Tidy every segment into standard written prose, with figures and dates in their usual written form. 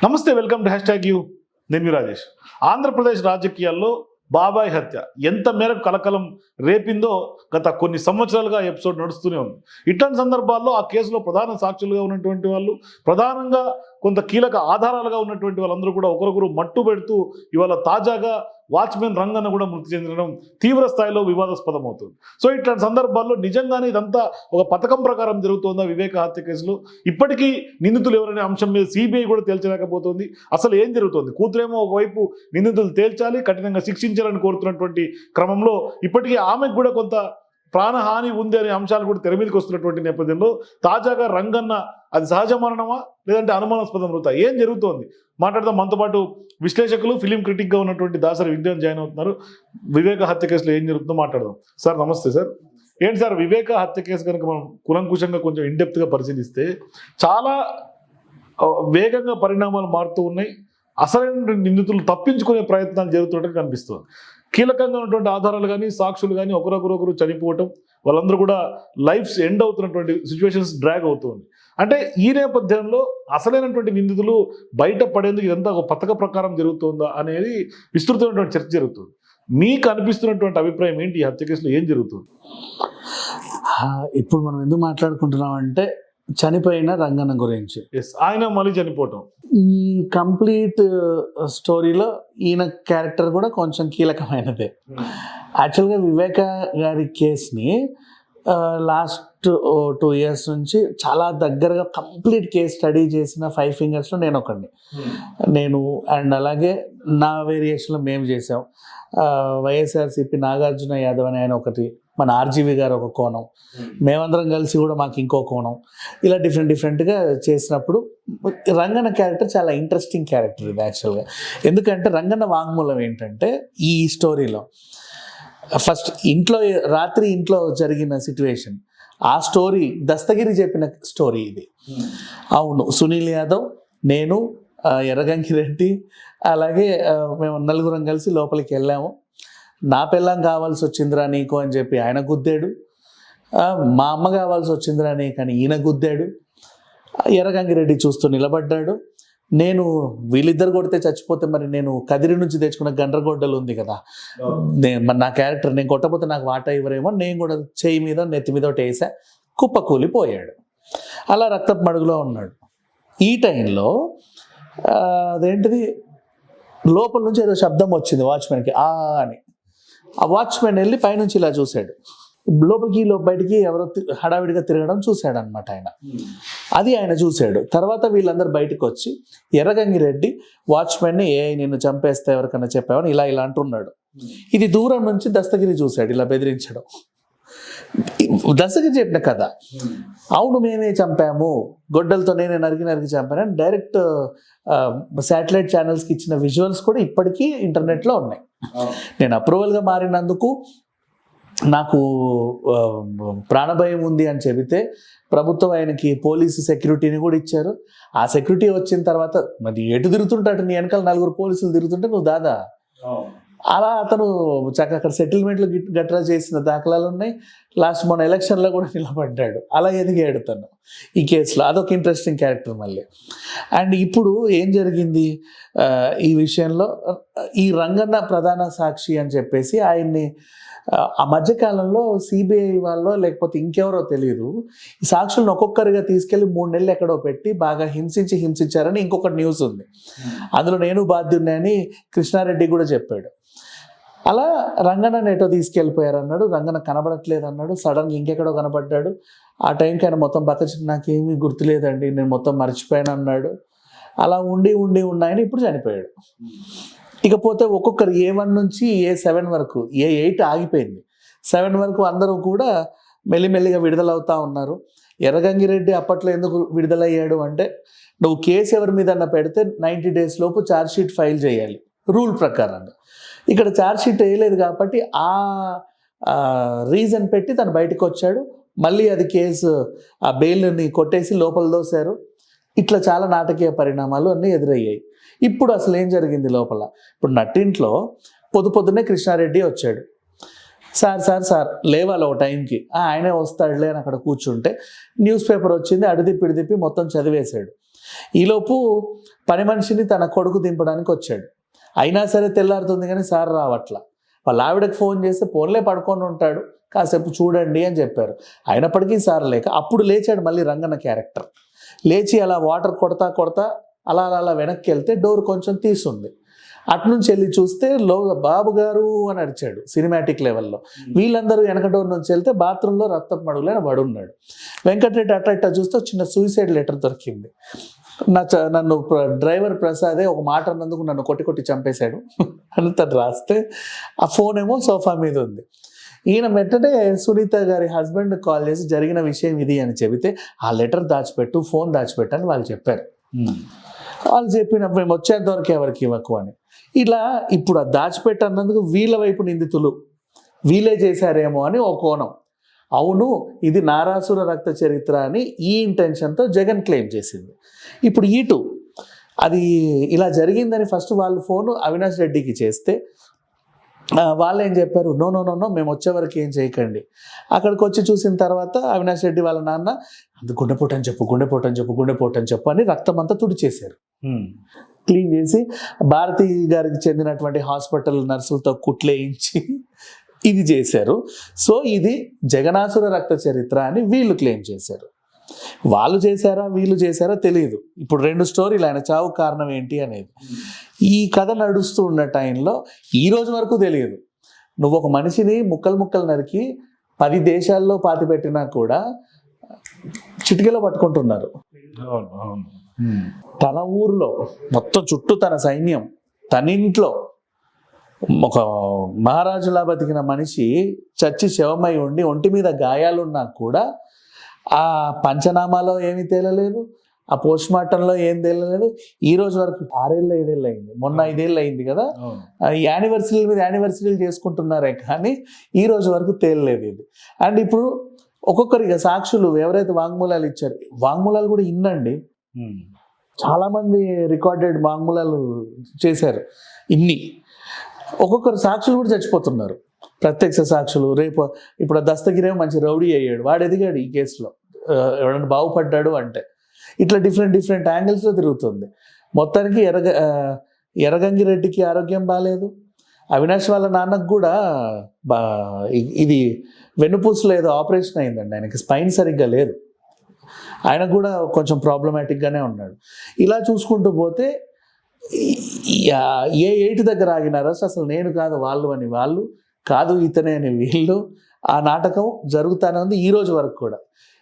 నమస్తే, welcome to #you. నేను మీ రాజేష్. ఆంధ్రప్రదేశ్ రాజకీయాల్లో బాబాయ్ హత్య ఎంత మేరకు కలకలం రేపిందో గత కొన్ని సంవత్సరాలుగా ఎపిసోడ్ నడుస్తూనే ఉంది. ఇట్లాంటి సందర్భాల్లో ఆ కేసులో ప్రధాన సాక్షులుగా ఉన్నటువంటి వాళ్ళు, ప్రధానంగా కొంత కీలక ఆధారాలుగా ఉన్నటువంటి వాళ్ళందరూ కూడా ఒకరొకరు మట్టు పెడుతూ ఇవాళ తాజాగా వాచ్మెన్ రంగన్న కూడా మృతి చెందడం తీవ్ర స్థాయిలో వివాదాస్పదం అవుతుంది. సో ఇట్లాంటి సందర్భాల్లో నిజంగానే ఇదంతా ఒక పథకం ప్రకారం జరుగుతుందా వివేక హత్య కేసులో? ఇప్పటికీ నిందితులు ఎవరనే అంశం మీద సిబిఐ కూడా తేల్చలేకపోతుంది. అసలు ఏం జరుగుతుంది? కూతురేమో ఒకవైపు నిందితులు తేల్చాలి, కఠినంగా శిక్షించాలని కోరుతున్నటువంటి క్రమంలో ఇప్పటికీ ఆమెకు కూడా కొంత ప్రాణహాని ఉంది అనే అంశాలు కూడా తెర మీదకి వస్తున్నటువంటి నేపథ్యంలో తాజాగా రంగన్న అది సహజ మరణమా లేదంటే అనుమానాస్పద మృత, ఏం జరుగుతోంది మాట్లాడదాం. మనతో పాటు విశ్లేషకులు, ఫిలిం క్రిటిక్గా ఉన్నటువంటి దాసరి విజ్ఞాన్ జాయిన్ అవుతున్నారు. వివేక హత్య కేసులో ఏం జరుగుతుందో మాట్లాడదాం. సార్ నమస్తే. సార్ ఏంటి సార్ వివేక హత్య కేసు కనుక మనం కులంకుశంగా కొంచెం ఇన్డెప్త్గా పరిశీలిస్తే చాలా వేగంగా పరిణామాలు మారుతూ ఉన్నాయి. అసలైన నిందితులు తప్పించుకునే ప్రయత్నాలు జరుగుతున్నట్టు కనిపిస్తుంది. కీలకంగా ఉన్నటువంటి ఆధారాలు కానీ సాక్షులు కానీ ఒకరొకరు చనిపోవటం, వాళ్ళందరూ కూడా లైఫ్స్ ఎండ్ అవుతున్నటువంటి సిచ్యువేషన్స్ డ్రాగ్ అవుతుంది. అంటే ఈ నేపథ్యంలో అసలైనటువంటి నిందితులు బయట పడేందుకు ఇదంతా ఒక పథక ప్రకారం జరుగుతుందా అనేది విస్తృతమైనటువంటి చర్చ జరుగుతుంది. మీకు అనిపిస్తున్నటువంటి అభిప్రాయం ఏంటి? ఈ హత్య కేసులో ఏం జరుగుతుంది? ఇప్పుడు మనం ఎందుకు మాట్లాడుకుంటున్నాం అంటే చనిపోయిన రంగన్న గురించి. ఆయన మళ్ళీ చనిపోవటం, ఈ కంప్లీట్ స్టోరీలో ఈయన క్యారెక్టర్ కూడా కొంచెం కీలకమైనదే. యాక్చువల్గా వివేక గారి కేసుని లాస్ట్ 2 years నుంచి చాలా దగ్గరగా కంప్లీట్ కేస్ స్టడీ చేసిన 5 fingers నేను ఒకడిని. అండ్ అలాగే నా వేరియేషన్లో మేము చేసాం. వైఎస్ఆర్సీపీ నాగార్జున యాదవ్ అని ఆయన ఒకటి, మన ఆర్జీవి గారు ఒక కోణం, మేమందరం కలిసి కూడా మాకు ఇంకో కోణం, ఇలా డిఫరెంట్గా చేసినప్పుడు రంగన్న క్యారెక్టర్ చాలా ఇంట్రెస్టింగ్ క్యారెక్టర్ ఇది యాక్చువల్గా. ఎందుకంటే రంగన్న వాంగ్మూలం ఏంటంటే ఈ స్టోరీలో ఫస్ట్ రాత్రి ఇంట్లో జరిగిన సిచ్యువేషన్, ఆ స్టోరీ దస్తగిరి చెప్పిన స్టోరీ ఇది. అవును, సునీల్ యాదవ్, నేను, ఎర్రగంగి రెడ్డి, అలాగే మేము 4 కలిసి లోపలికి వెళ్ళాము. నా పిల్లం కావాల్సి వచ్చిందిరా నీకు అని చెప్పి ఆయన గుద్దాడు, మా అమ్మ కావాల్సి వచ్చిందిరా నీకు అని ఈయన గుద్దాడు. ఎర్రగంగి రెడ్డి చూస్తూ నిలబడ్డాడు. నేను వీళ్ళిద్దరు కొడితే చచ్చిపోతే మరి నేను కదిరి నుంచి తెచ్చుకున్న గండ్రగొడ్డలు ఉంది కదా, నా క్యారెక్టర్, నేను కొట్టకపోతే నాకు వాటా ఇవ్వరేమో, నేను కూడా చేయి మీద నెత్తి మీద ఒకటి వేసా, కుప్పకూలిపోయాడు. అలా రక్తపు మడుగులో ఉన్నాడు. ఈ టైంలో అదేంటిది లోపల నుంచి ఏదో శబ్దం వచ్చింది వాచ్మెన్కి అని. ఆ వాచ్మెన్ వెళ్ళి పైనుంచి ఇలా చూశాడు. లోపలికి బయటికి ఎవరో హడావిడిగా తిరగడం చూశాడు అనమాట ఆయన. అది ఆయన చూశాడు. తర్వాత వీళ్ళందరూ బయటకు వచ్చి ఎర్రగంగి రెడ్డి వాచ్మెన్ని నిన్ను చంపేస్తే ఎవరికైనా చెప్పావని ఇలా అంటున్నాడు. ఇది దూరం నుంచి దస్తగిరి చూశాడు ఇలా బెదిరించడం. దస్తగిరి చెప్పిన కథ, అవును మేమే చంపాము, గొడ్డలతో నేనే నరికి చంపానని డైరెక్ట్ శాటిలైట్ ఛానల్స్కి ఇచ్చిన విజువల్స్ కూడా ఇప్పటికీ ఇంటర్నెట్లో ఉన్నాయి. నేను అప్రూవల్గా మారినందుకు నాకు ప్రాణభయం ఉంది అని చెబితే ప్రభుత్వం ఆయనకి పోలీసు సెక్యూరిటీని కూడా ఇచ్చారు. ఆ సెక్యూరిటీ వచ్చిన తర్వాత మరి ఎటు తిరుగుతుంటాడు, నీ వెనకాల 4 పోలీసులు తిరుగుతుంటే నువ్వు దాదా, అలా అతను చక్కగా అక్కడ సెటిల్మెంట్లు గట్రా చేసిన దాఖలాలు ఉన్నాయి. లాస్ట్ మన ఎలక్షన్లో కూడా నిలబడ్డాడు. అలా ఎదిగాడు తను ఈ కేసులో. అదొక ఇంట్రెస్టింగ్ క్యారెక్టర్ మళ్ళీ. అండ్ ఇప్పుడు ఏం జరిగింది ఈ విషయంలో, ఈ రంగన్న ప్రధాన సాక్షి అని చెప్పేసి ఆయన్ని ఆ మధ్యకాలంలో సిబిఐ వాళ్ళో లేకపోతే ఇంకెవరో తెలియదు, ఈ సాక్షులను ఒక్కొక్కరిగా తీసుకెళ్లి 3 నెలలు ఎక్కడో పెట్టి బాగా హింసించారని ఇంకొకటి న్యూస్ ఉంది. అందులో నేను బాధ్యుడిని కృష్ణారెడ్డి కూడా చెప్పాడు. అలా రంగన్న ఎటో తీసుకెళ్ళిపోయారు అన్నాడు. రంగన్న కనబడట్లేదు అన్నాడు. సడన్గా ఇంకెక్కడో కనబడ్డాడు. ఆ టైంకి ఆయన మొత్తం పక్క నాకేమీ గుర్తులేదండి, నేను మొత్తం మర్చిపోయాను అన్నాడు. అలా ఉండి ఉన్నాయని ఇప్పుడు చనిపోయాడు. ఇకపోతే ఒక్కొక్కరు A1 నుంచి A7 వరకు, A8 ఆగిపోయింది, 7 వరకు అందరూ కూడా మెల్లిమెల్లిగా విడుదలవుతూ ఉన్నారు. ఎర్రగంగి రెడ్డి అప్పట్లో ఎందుకు విడుదలయ్యాడు అంటే, నువ్వు కేసు ఎవరి మీద పెడితే 90 days లోపు ఛార్జ్షీట్ ఫైల్ చేయాలి రూల్ ప్రకారంగా. ఇక్కడ ఛార్జ్షీట్ వేయలేదు కాబట్టి ఆ రీజన్ పెట్టి తను బయటకు వచ్చాడు. మళ్ళీ అది కేసు ఆ బెయిల్ని కొట్టేసి లోపల దోశారు. ఇట్లా చాలా నాటకీయ పరిణామాలు అన్నీ ఎదురయ్యాయి. ఇప్పుడు అసలు ఏం జరిగింది లోపల? ఇప్పుడు నట్టింట్లో పొద్దున్నే కృష్ణారెడ్డి వచ్చాడు. సార్ లేవాలి ఒక టైంకి, ఆయనే వస్తాడులే అని అక్కడ కూర్చుంటే న్యూస్ పేపర్ వచ్చింది, అడిదిప్పి మొత్తం చదివేశాడు. ఈలోపు పని మనిషిని తన కొడుకు దింపడానికి వచ్చాడు. అయినా సరే తెల్లారుతుంది కానీ సార్ రావట్లా. వాళ్ళ ఆవిడకి ఫోన్ చేస్తే ఫోన్లే పడుకొని ఉంటాడు, కాసేపు చూడండి అని చెప్పారు. అయినప్పటికీ సార్ లేక అప్పుడు లేచాడు మళ్ళీ రంగన్న క్యారెక్టర్. లేచి అలా వాటర్ కొడతా అలా అలా వెనక్కి వెళ్తే డోర్ కొంచెం తీసుంది. అటునుంచి వెళ్ళి చూస్తే బాబు గారు అని అరిచాడు సినిమాటిక్ లెవెల్లో. వీళ్ళందరూ వెనక డోర్ నుంచి వెళ్తే బాత్రూంలో రక్తపు మడుగులైన పడున్నాడు. వెంకటరెడ్డి అట్లా చూస్తే చిన్న సూసైడ్ లెటర్ దొరికింది. నన్ను డ్రైవర్ ప్రసాదే ఒక మాట అన్నందుకు నన్ను కొట్టి చంపేశాడు అని తను రాస్తే ఆ ఫోన్ ఏమో సోఫా మీద ఉంది. ఈయన వెంటనే సునీత గారి హస్బెండ్ కాల్ చేసి జరిగిన విషయం ఇది అని చెబితే ఆ లెటర్ దాచిపెట్టు, ఫోన్ దాచిపెట్టు అని వాళ్ళు చెప్పారు. వాళ్ళు చెప్పినప్పుడు మేము వచ్చేంత వరకు ఎవరికి ఇవ్వకు అని. ఇలా ఇప్పుడు ఆ దాచిపెట్టు అన్నందుకు వీళ్ళ వైపు నిందితులు వీళ్ళే చేశారేమో అని ఒక కోణం. అవును ఇది నారాసుర రక్త చరిత్ర అని ఈ ఇంటెన్షన్తో జగన్ క్లెయిమ్ చేసింది. ఇప్పుడు ఇటు అది ఇలా జరిగిందని ఫస్ట్ వాళ్ళు ఫోను అవినాష్ రెడ్డికి చేస్తే వాళ్ళు ఏం చెప్పారు, నో నో నో నో మేము వచ్చే వరకు ఏం చేయకండి. అక్కడికి వచ్చి చూసిన తర్వాత అవినాష్ రెడ్డి వాళ్ళ నాన్న గుండెపోటు అని చెప్పు అని రక్తం అంతా తుడిచేశారు. క్లీన్ చేసి భారతి గారికి చెందినటువంటి హాస్పిటల్ నర్సులతో కుట్లేయించి ఇది చేశారు. సో ఇది జగనాసుర రక్త చరిత్ర అని వీళ్ళు క్లెయిమ్ చేశారు. వాళ్ళు చేశారా వీళ్ళు చేశారా తెలియదు. ఇప్పుడు 2 స్టోరీలు ఆయన చావు కారణం ఏంటి అనేది. ఈ కథ నడుస్తూ ఉన్న టైంలో ఈ రోజు వరకు తెలియదు. నువ్వు ఒక మనిషిని ముక్కలు నరికి 10 దేశాల్లో పాతిపెట్టినా కూడా చిటికెలో పట్టుకుంటున్నారు. తన ఊర్లో మొత్తం చుట్టూ తన సైన్యం, తన ఇంట్లో ఒక మహారాజులా బతికిన మనిషి చచ్చి శవమై ఉండి ఒంటి మీద గాయాలున్నా కూడా ఆ పంచనామాలో ఏమీ తేలలేదు, ఆ పోస్ట్ మార్టంలో ఏం తేలలేదు. ఈ రోజు వరకు 6 ఏళ్ళు అయింది, మొన్న 5 ఏళ్ళు అయింది కదా. ఈ యానివర్సరీల మీద యానివర్సరీలు చేసుకుంటున్నారే కానీ ఈ రోజు వరకు తేలలేదు ఇది. అండ్ ఇప్పుడు ఒక్కొక్కరిగా సాక్షులు ఎవరైతే వాంగ్మూలాలు ఇచ్చారు, వాంగ్మూలాలు కూడా ఇన్నండి, చాలామంది రికార్డెడ్ వాంగ్మూలాలు చేశారు. ఒక్కొక్కరు సాక్షులు కూడా చచ్చిపోతున్నారు, ప్రత్యక్ష సాక్షులు. రేపు ఇప్పుడు దస్తగిరి మంచి రౌడీ అయ్యాడు, వాడు ఎదిగాడు ఈ కేసులో, ఎవడన్నా బాగుపడ్డాడు అంటే. ఇట్లా డిఫరెంట్ యాంగిల్స్లో తిరుగుతుంది. మొత్తానికి ఎర్రగంగిరెడ్డికి ఆరోగ్యం బాగాలేదు. అవినాష్ వాళ్ళ నాన్నకు కూడా ఇది వెన్నుపూసలో ఏదో ఆపరేషన్ అయిందండి, ఆయనకి స్పైన్ సరిగ్గా లేదు, ఆయన కూడా కొంచెం ప్రాబ్లమాటిక్గానే ఉన్నాడు. ఇలా చూసుకుంటూ పోతే ఏ 8 దగ్గర ఆగినారో అసలు నేను కాదు వాళ్ళు అని వాళ్ళు, కాదు ఇతనే అని వీళ్ళు, ఆ నాటకం జరుగుతూనే ఉంది ఈ రోజు వరకు కూడా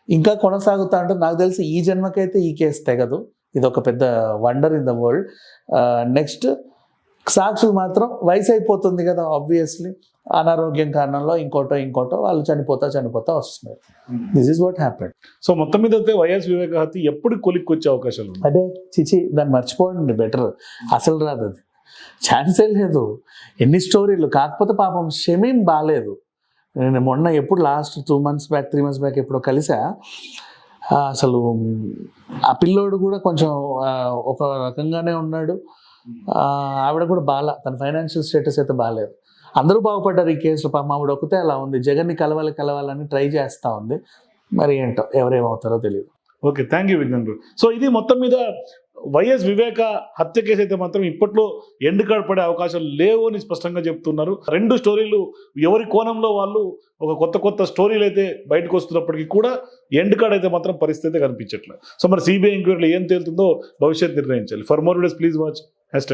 ఇంకా కొనసాగుతూ ఉంటుంది. నాకు తెలిసి ఈ జన్మకైతే ఈ కేసు తెగదు, ఇది ఒక పెద్ద wonder in the world. Next సాక్షులు మాత్రం వయసు అయిపోతుంది కదా, ఆబ్వియస్లీ అనారోగ్యం కారణంలో ఇంకోటో వాళ్ళు చనిపోతా వస్తున్నారు. This is what happened. So మొత్తం మీద అయితే వైఎస్ వివేక హత్య ఎప్పుడు కొలిక్కి వచ్చే అవకాశాలు ఉన్నాయి? అదే దాన్ని మర్చిపోండి బెటర్, అసలు రాదు, అది ఛాన్సే లేదు. ఎన్ని స్టోరీలు, కాకపోతే పాపం షమీం బాగాలేదు. నేను మొన్న ఎప్పుడు లాస్ట్ 3 months బ్యాక్ ఎప్పుడో కలిసా, అసలు ఆ పిల్లోడు కూడా కొంచెం ఒక రకంగానే ఉన్నాడు, ఆవిడ కూడా తన ఫైనాన్షియల్ స్టేటస్ అయితే బాగాలేదు. అందరూ బాగుపడ్డారు ఈ కేసులో, పాపం ఆవిడ ఒకతే అలా ఉంది, జగన్ని కలవాలని ట్రై చేస్తూ ఉంది. మరి ఏంటో ఎవరేమవుతారో తెలియదు. Okay, thank you Vignan. So ఇది మొత్తం మీద వైఎస్ వివేక హత్య కేసు అయితే మాత్రం ఇప్పట్లో ఎండ్ కార్డ్ పడే అవకాశాలు లేవు అని స్పష్టంగా చెప్తున్నారు. 2 స్టోరీలు ఎవరి కోణంలో వాళ్ళు ఒక కొత్త స్టోరీలు అయితే బయటకు వస్తున్నప్పటికీ కూడా ఎండ్ కార్డ్ అయితే మాత్రం పరిస్థితి కనిపించట్లేదు. సో మరి సిబిఐ ఎంక్వైరీలో ఏం తేలుతుందో భవిష్యత్ నిర్ణయించాలి. For more videos please watch #.